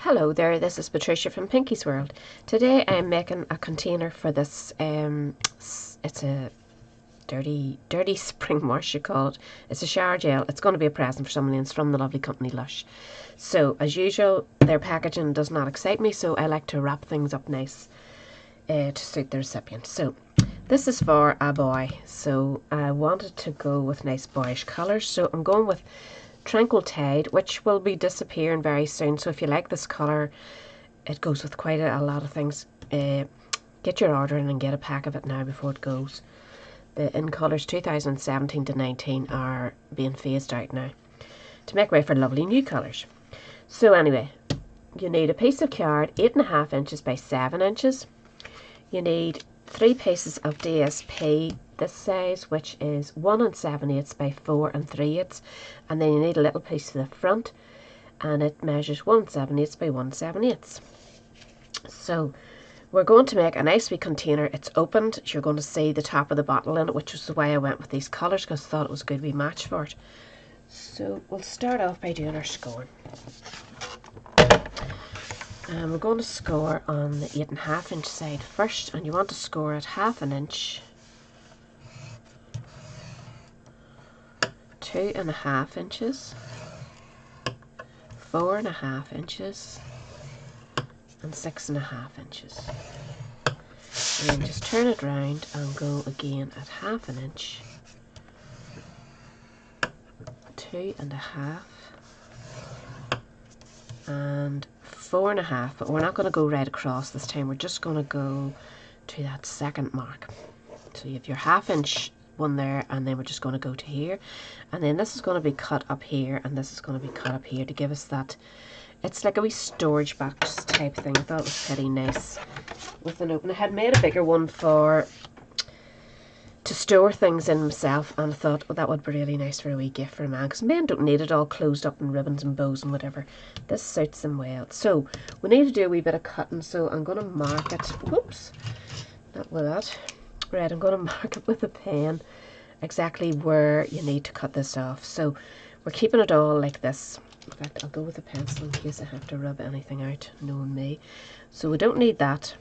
Hello there, this is Patricia from Pinky's World. Today I'm making a container for this, it's a dirty spring wash you call it. It's a shower gel. It's going to be a present for someone and it's from the lovely company Lush. So as usual, their packaging does not excite me, so I like to wrap things up nice to suit the recipient. So this is for a boy, so I wanted to go with nice boyish colours, so I'm going with Tranquil Tide, which will be disappearing very soon. So if you like this colour, it goes with quite a lot of things. Get your order in and get a pack of it now before it goes. The in colours 2017 to 19 are being phased out now to make way for lovely new colours. So anyway, you need a piece of card 8.5 inches by 7 inches. You need 3 pieces of DSP this size, which is 1 7/8 by 4 3/8, and then you need a little piece for the front, and it measures 1 7/8 by 1 7/8. So we're going to make a nice wee container. It's opened. You're going to see the top of the bottle in it, which is the way I went with these colours because I thought it was a good wee match for it. So we'll start off by doing our scoring. And we're going to score on the 8.5 inch side first, and you want to score at 1/2 inch, 2.5 inches, 4.5 inches, and 6.5 inches. And then just turn it round and go again at 1/2 inch, 2.5, and 4.5, but we're not going to go right across this time. We're just going to go to that second mark. So you have your 1/2 inch one there, and then we're just going to go to here, and then this is going to be cut up here, and this is going to be cut up here to give us that. It's like a wee storage box type thing. I thought it was pretty nice with an open. I had made a bigger one to store things in myself, and I thought, oh, that would be really nice for a wee gift for a man, because men don't need it all closed up in ribbons and bows and whatever. This suits them well. So we need to do a wee bit of cutting, so I'm going to mark it. Whoops, not with that. Right, I'm going to mark it with a pen exactly where you need to cut this off. So we're keeping it all like this. In fact, I'll go with a pencil in case I have to rub anything out, knowing me. So we don't need that,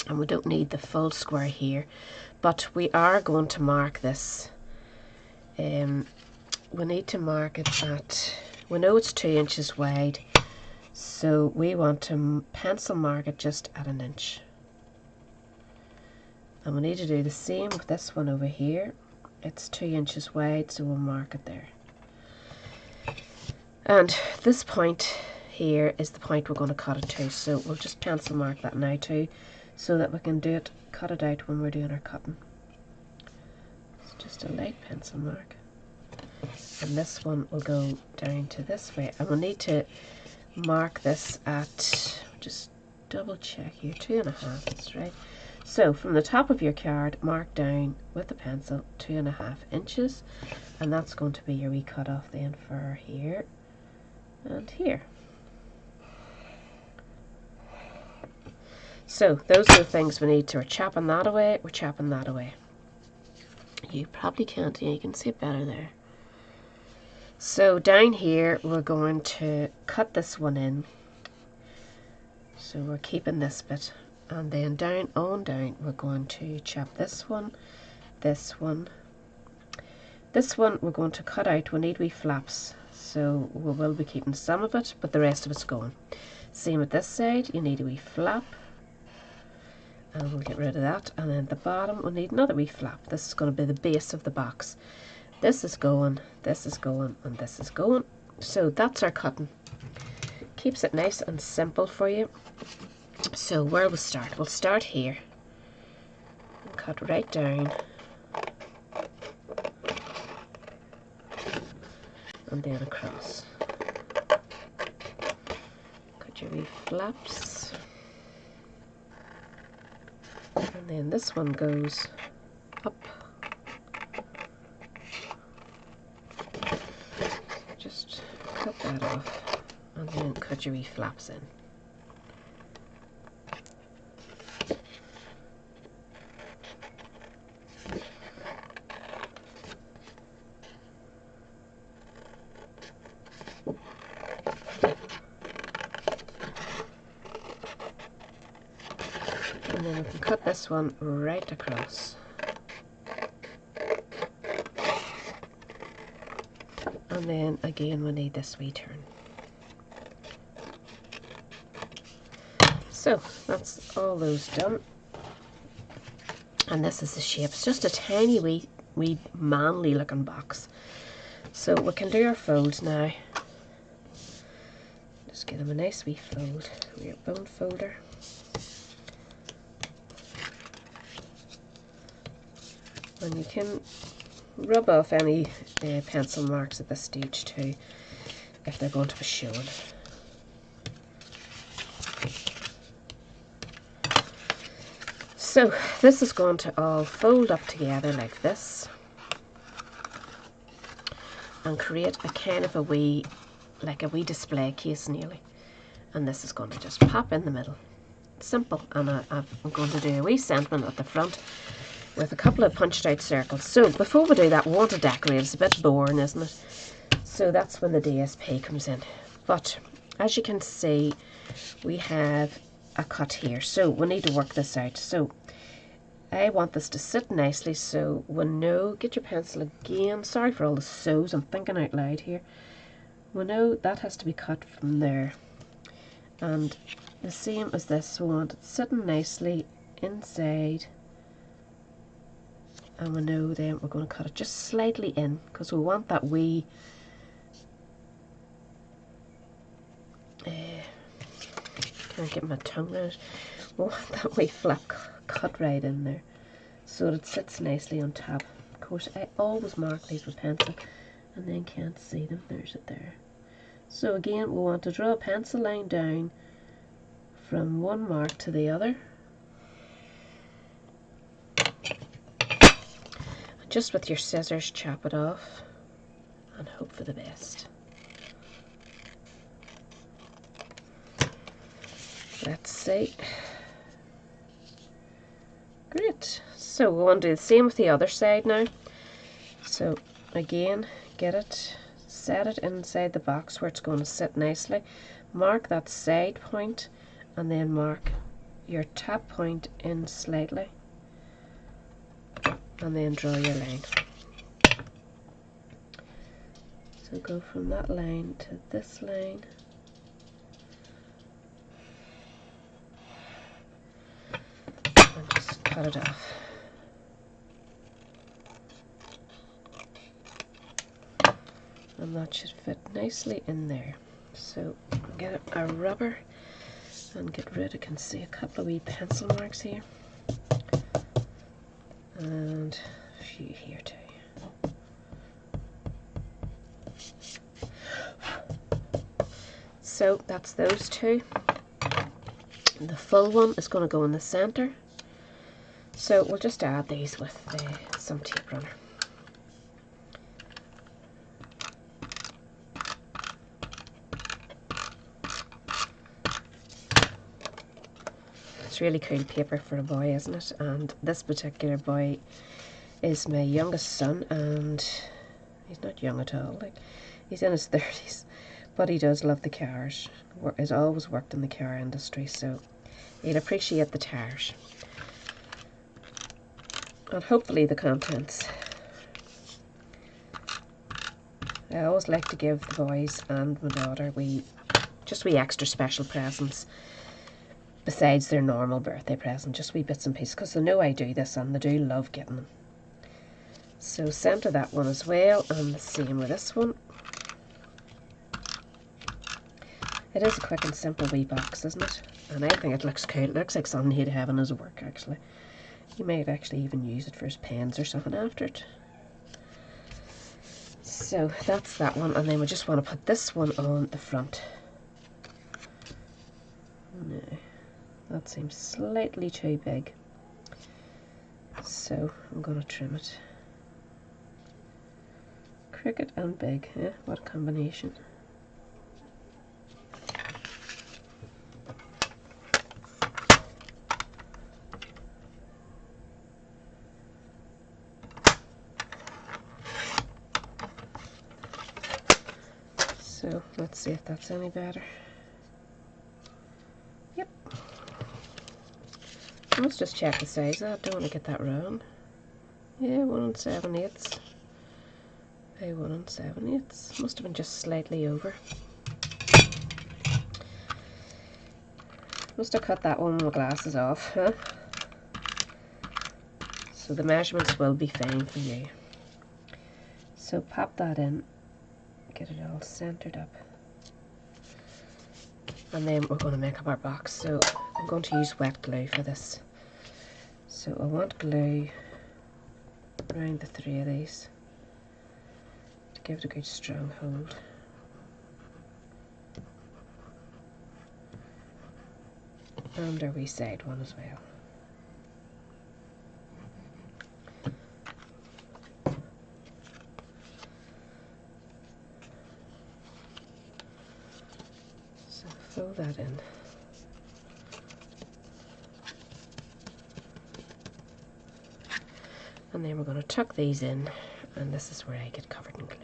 and we don't need the full square here, but we are going to mark this. We need to mark it at, we know it's 2 inches wide, so we want to pencil mark it just at 1 inch. And we need to do the same with this one over here. It's 2 inches wide, so we'll mark it there. And this point here is the point we're going to cut it to, so we'll just pencil mark that now too, so that we can do it, cut it out when we're doing our cutting. It's just a light pencil mark. And this one will go down to this way, and we'll need to mark this at, just double check here, 2.5, that's right. So from the top of your card, mark down with the pencil 2.5 inches, and that's going to be your wee cut off then for here and here. So those are the things we need to. We're chopping that away, we're chopping that away. You probably can't, yeah, you can see it better there. So down here we're going to cut this one in. So we're keeping this bit. And then down on down we're going to chop this one, this one. This one we're going to cut out. We need wee flaps, so we will be keeping some of it, but the rest of it's going. Same with this side, you need a wee flap, and we'll get rid of that. And then at the bottom we need another wee flap. This is going to be the base of the box. This is going, this is going, and this is going. So that's our cutting. Keeps it nice and simple for you. So where we'll start? We'll start here and cut right down, and then across. Cut your wee flaps, and then this one goes up. Just cut that off, and then cut your wee flaps in. then we can cut this one right across. And then again we need this wee turn. So that's all those done. And this is the shape. It's just a tiny wee manly looking box. So we can do our folds now. Just give them a nice wee fold with your bone folder. And you can rub off any pencil marks at this stage too, if they're going to be shown. So this is going to all fold up together like this and create a kind of a wee, like a wee display case nearly. And this is going to just pop in the middle. Simple. And I'm going to do a wee sentiment at the front with a couple of punched out circles. So before we do that, we want to decorate. It's a bit boring, isn't it? So that's when the DSP comes in. But as you can see, we have a cut here. So we need to work this out. So I want this to sit nicely, so we know, get your pencil again. Sorry for all the so's, I'm thinking out loud here. We know that has to be cut from there. And the same as this, we want it sitting nicely inside. And we know then we're going to cut it just slightly in, because we want that wee can't get my tongue out. We want that wee flap cut right in there, so that it sits nicely on top. Of course, I always mark these with pencil, and then can't see them. There's it there. So again, we want to draw a pencil line down from one mark to the other. Just with your scissors, chop it off and hope for the best. Let's see. Great. So we want to do the same with the other side now. So again, get it, set it inside the box where it's going to sit nicely. Mark that side point and then mark your top point in slightly. And then draw your line. So go from that line to this line. And just cut it off. And that should fit nicely in there. So get a rubber and get rid, I can see a couple of wee pencil marks here. And a few here too. So that's those two. The full one is going to go in the center. So we'll just add these with some tape runner. It's really cool paper for a boy, isn't it? And this particular boy is my youngest son, and he's not young at all. Like, he's in his 30s, but he does love the cars. He's always worked in the car industry, so he'll appreciate the tires. And hopefully the contents. I always like to give the boys and my daughter just wee extra special presents besides their normal birthday present, just wee bits and pieces, because they know I do this and they do love getting them. So centre that one as well, and the same with this one. It is a quick and simple wee box, isn't it? And I think it looks cool. It looks like something he'd have in his work, actually. You might actually even use it for his pens or something after it. So that's that one, and then we just want to put this one on the front. No, that seems slightly too big, so I'm going to trim it. Cricket and big, yeah, what a combination. So let's see if that's any better. Yep. Let's just check the size of that. Don't want to get that wrong. Yeah, 1 7/8 by 1 7/8. Must have been just slightly over. Must have cut that one with my glasses off, huh? So the measurements will be fine for you. So pop that in, get it all centered up. And then we're going to make up our box. So I'm going to use wet glue for this. So I want glue around the 3 of these to give it a good strong hold. And our wee side one as well. So fill that in. And then we're going to tuck these in, and this is where I get covered in glue.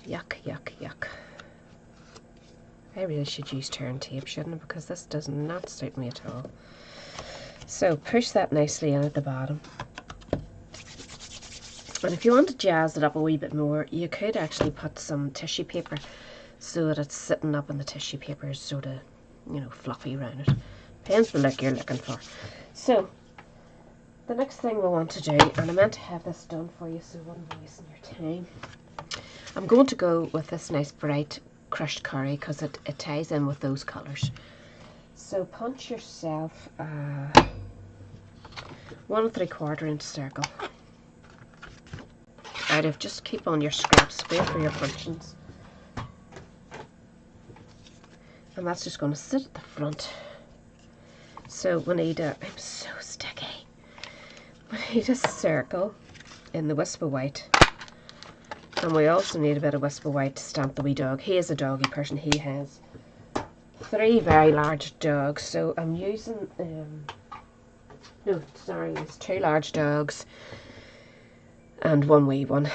Yuck, yuck, yuck. I really should use turn tape, shouldn't I? Because this does not suit me at all. So push that nicely in at the bottom. And if you want to jazz it up a wee bit more, you could actually put some tissue paper so that it's sitting up and the tissue paper is sort of, you know, fluffy around it. Depends the look you're looking for. So the next thing we want to do, and I meant to have this done for you so I wouldn't waste your time, I'm going to go with this nice bright crushed curry because it ties in with those colours. So punch yourself a 1 3/4 inch circle out of, just keep on your scraps, wait for your punchings. And that's just going to sit at the front. So we need a, I'm so sticky, we need a circle in the wisp of white. And we also need a bit of wisp of white to stamp the wee dog. He is a doggy person. He has 3 very large dogs. So I'm using, no, sorry, there's 2 large dogs and 1 wee one.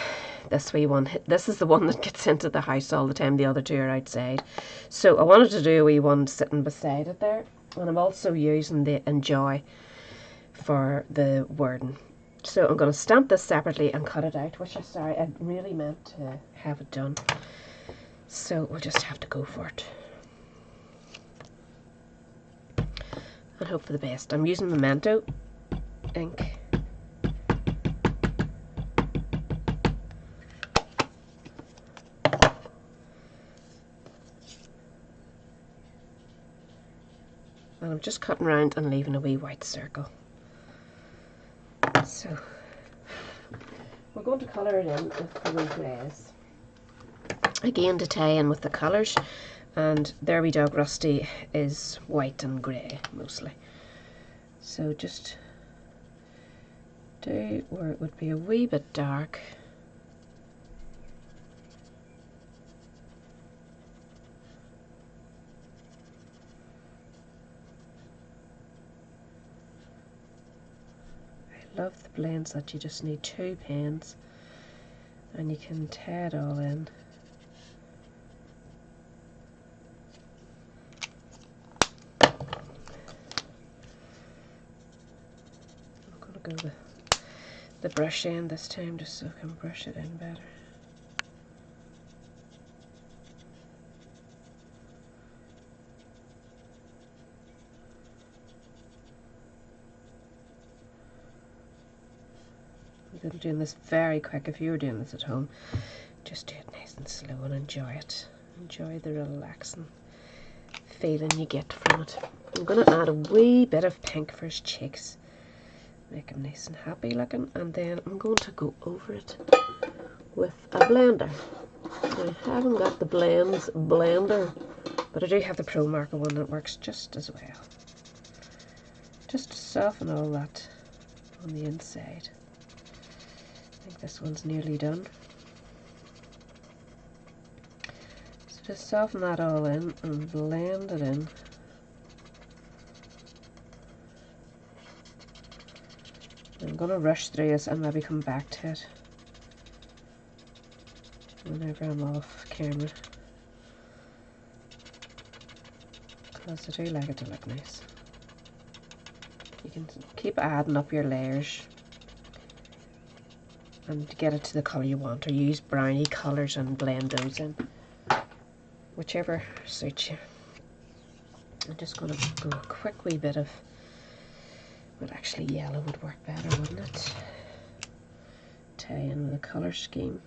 This wee one, this is the one that gets into the house all the time. The other 2 are outside. So I wanted to do a wee one sitting beside it there. And I'm also using the enjoy for the wording. So I'm going to stamp this separately and cut it out, which I really meant to have it done. So we'll just have to go for it. And hope for the best. I'm using Memento ink. And I'm just cutting around and leaving a wee white circle. So we're going to colour it in with the wee greys. Again, to tie in with the colours. And their wee dog Rusty is white and grey mostly. So just do where it would be a wee bit dark. I love the blends that you just need 2 pens and you can tie it all in. I'm going to go the brush end this time just so I can brush it in better. I'm doing this very quick. If you were doing this at home, just do it nice and slow and enjoy it. Enjoy the relaxing feeling you get from it. I'm going to add a wee bit of pink for his cheeks. Make him nice and happy looking. And then I'm going to go over it with a blender. I haven't got the Blends blender, but I do have the Pro Marker one that works just as well. Just to soften all that on the inside. I think this one's nearly done. So just soften that all in and blend it in. I'm going to rush through this and maybe come back to it whenever I'm off camera. because I do like it to look nice. You can keep adding up your layers and get it to the colour you want, or use brownie colours and blend those in, whichever suits you. I'm just going to go a quick wee bit of, well, actually yellow would work better, wouldn't it? Tie in with a colour scheme.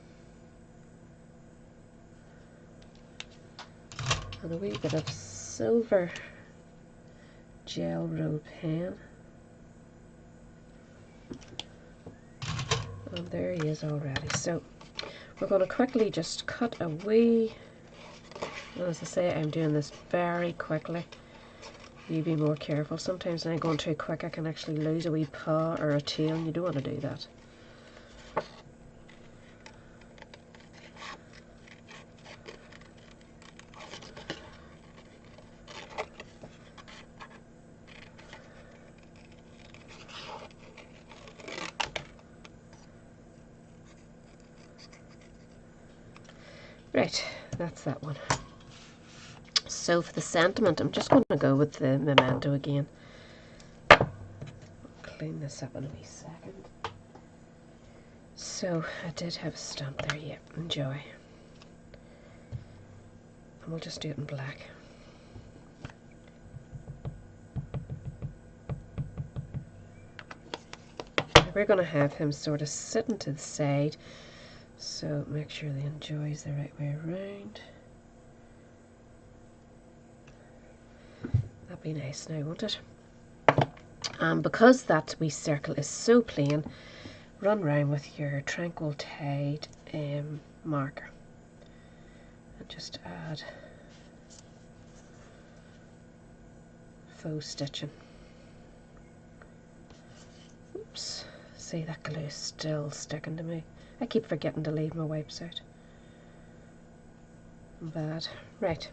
And a wee bit of silver gel roll pen. And there he is already. So we're going to quickly just cut a wee, and as I say, I'm doing this very quickly. You be more careful. Sometimes when I'm going too quick I can actually lose a wee paw or a tail, and you don't want to do that. Right, that's that one. So for the sentiment, I'm just going to go with the memento again. I'll clean this up in a wee second. So I did have a stamp there, yeah, enjoy. And we'll just do it in black. We're going to have him sort of sitting to the side, so make sure the enjoy is the right way around. That'd be nice now, won't it? And because that wee circle is so plain, run round with your Tranquil Tide marker and just add faux stitching. Oops, see, that glue is still sticking to me. I keep forgetting to leave my wipes out. Bad. Right,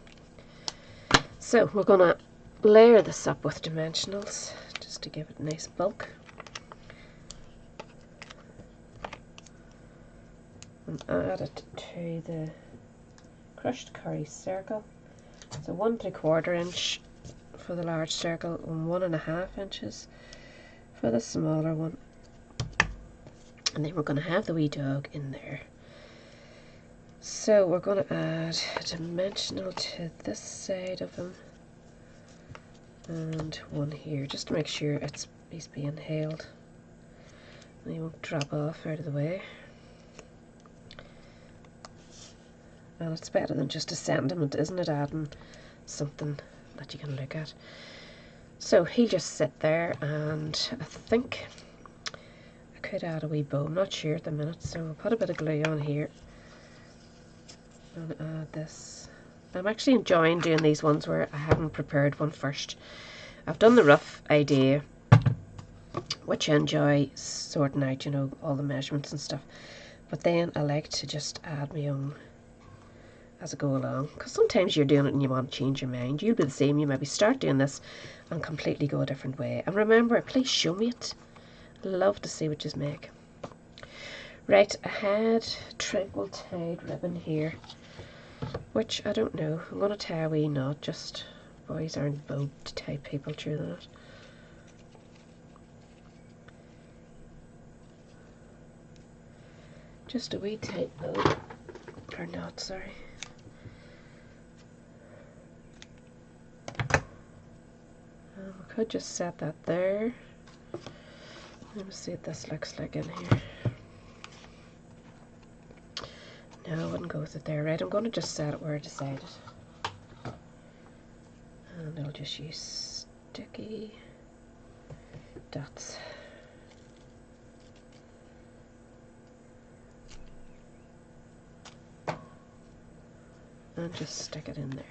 so we're going to layer this up with dimensionals just to give it a nice bulk. And add it to the crushed curry circle. So 1 3/4 inch for the large circle and 1.5 inches for the smaller one. And then we're going to have the wee dog in there. So we're going to add a dimensional to this side of him and one here, just to make sure he's being held and he won't drop off out of the way. And it's better than just a sentiment, isn't it, adding something that you can look at. So he'll just sit there, and I think I could add a wee bow, I'm not sure at the minute, so we'll put a bit of glue on here and add this. I'm actually enjoying doing these ones where I haven't prepared one first. I've done the rough idea, which I enjoy sorting out, you know, all the measurements and stuff, but then I like to just add my own as I go along, because sometimes you're doing it and you want to change your mind. You'll be the same, you maybe start doing this and completely go a different way. And remember, please show me it. I love to see what you make. Right, I had Tranquil Tide ribbon here, which I don't know, I'm going to tie a wee knot, just boys aren't bow type people, true that. Just a wee tight bow, or knot, sorry. We could just set that there. Let me see what this looks like in here. No, I wouldn't go with it there. Right, I'm going to just set it where I decided. And I'll just use sticky dots. And just stick it in there.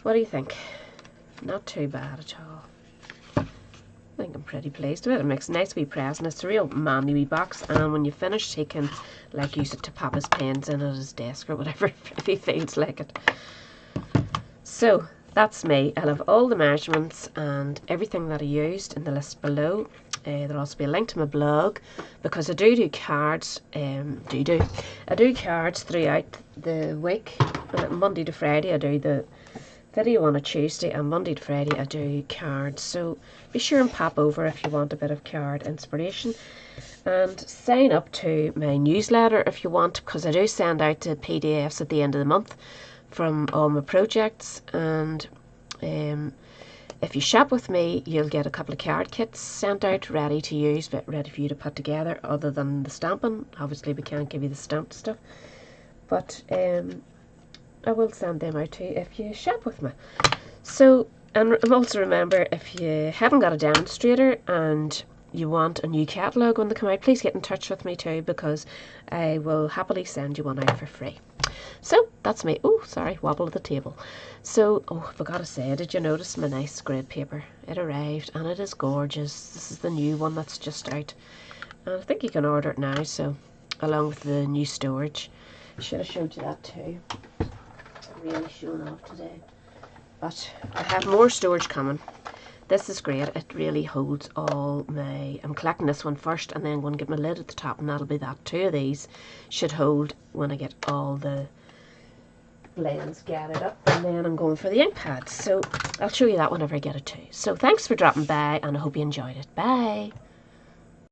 What do you think? Not too bad at all. I think I'm pretty pleased with it. It makes a nice wee present. It's a real manly wee box, and when you finish he can like use it to pop his pens in at his desk or whatever if he feels like it. So that's me. I'll have all the measurements and everything that I used in the list below. There'll also be a link to my blog, because I do cards. I do cards throughout the week, Monday to Friday I do the video on a Tuesday, and Monday to Friday I do cards. So be sure and pop over if you want a bit of card inspiration. And sign up to my newsletter if you want, because I do send out the PDFs at the end of the month from all my projects. And if you shop with me, you'll get a couple of card kits sent out ready to use, but ready for you to put together, other than the stamping. Obviously we can't give you the stamped stuff, but I will send them out to you if you shop with me. So, and also remember, if you haven't got a demonstrator and you want a new catalogue when they come out, please get in touch with me too, because I will happily send you one out for free. So that's me. Oh, sorry, wobble of the table. So, oh, I forgot to say, did you notice my nice grid paper? It arrived and it is gorgeous. This is the new one that's just out, and I think you can order it now, so along with the new storage. Should have showed you that too. I'm really showing off today, but I have more storage coming. This is great. It really holds all my... I'm collecting this one first, and then I'm going to get my lid at the top, and that'll be that. 2 of these should hold when I get all the blends gathered up, and then I'm going for the ink pads. So I'll show you that whenever I get it too. So thanks for dropping by, and I hope you enjoyed it. Bye.